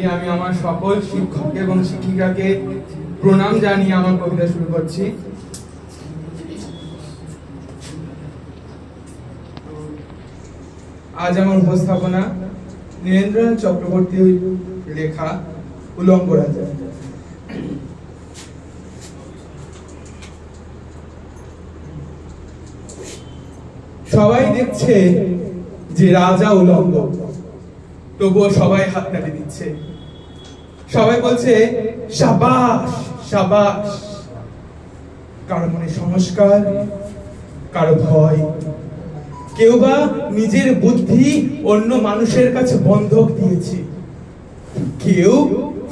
আগে আমি আমার সকল শিক্ষক এবং শিক্ষিকাকে প্রণাম জানিয়ে আমার কবিতা শুরু করছি। আজ আমার উপস্থাপনা নীরেন্দ্রনাথ চক্রবর্তীর লেখা উলঙ্গ রাজা। সবাই দেখছে যে রাজা উলঙ্গ, তবুও সবাই হাততালি দিচ্ছে। সবাই বলছে শাবাশ শাবাশ। কারো মনে সংস্কার, কারো ভয়, কেউ বা নিজের বুদ্ধি অন্য মানুষের কাছে বন্ধক দিয়েছে, কেউ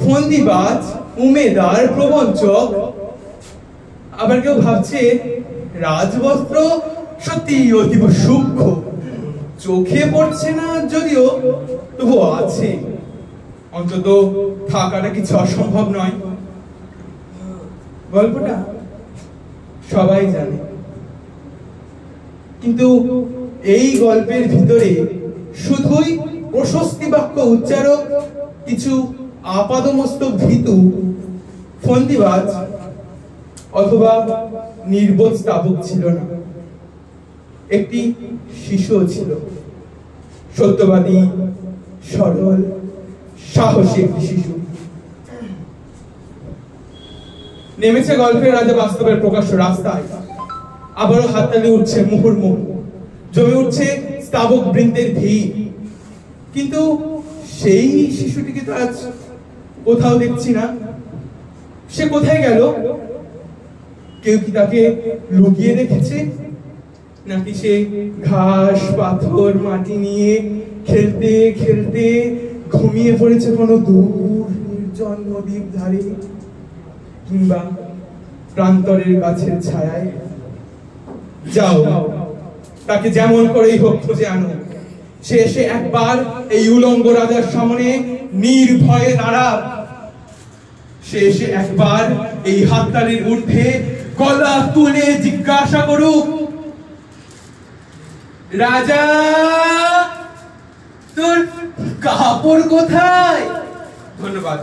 ফন্দিবাজ, উমেদার, প্রবঞ্চক, আবার কেউ ভাবছে রাজবস্ত্র সত্যি অতীব সূক্ষ্ম, চোখে পড়ছে না যদিও তবু আছে, অন্তত থাকাটা কিছু অসম্ভব নয়। গল্পটা সবাই জানে, কিন্তু এই গল্পের ভিতরে শুধুই প্রশস্তি বাক্য উচ্চারক কিছু আপাদমস্তক ভীতু, ফন্দিবাজ অথবা নির্বোধ স্থাপক ছিল না। একটি শিশুও ছিল, সত্যবাদী, সরল, সাহসী একটি শিশু। নেমেছে গল্পের রাজা বাস্তবের প্রকাশ্য রাস্তায়। আবারও হাততালি উঠছে মুহুর্মুহু, জমে উঠছে স্তাবক বৃন্দের ভিড়। কিন্তু সেই শিশুটিকে তো আজ কোথাও দেখছি না। সে কোথায় গেল? কেউ কি তাকে লুকিয়ে রেখেছে, নাকি সে ঘাস পাথর মাটি নিয়ে খেলতে খেলতে ঘুমিয়ে পড়েছে কোনো দূর নির্জন নদীর ধারে, কিংবা প্রান্তরের গাছের ছায়ায়? যাও, তাকে যেমন করেই হোক খুঁজে আনো। সে এসে একবার এই উলঙ্গ রাজার সামনে নির্ভয়ে দাঁড়াক। সে এসে একবার এই হাততালির ঊর্ধ্বে গলা তুলে জিজ্ঞাসা করুক, রাজা তোর কাপড় কোথায়? ধন্যবাদ।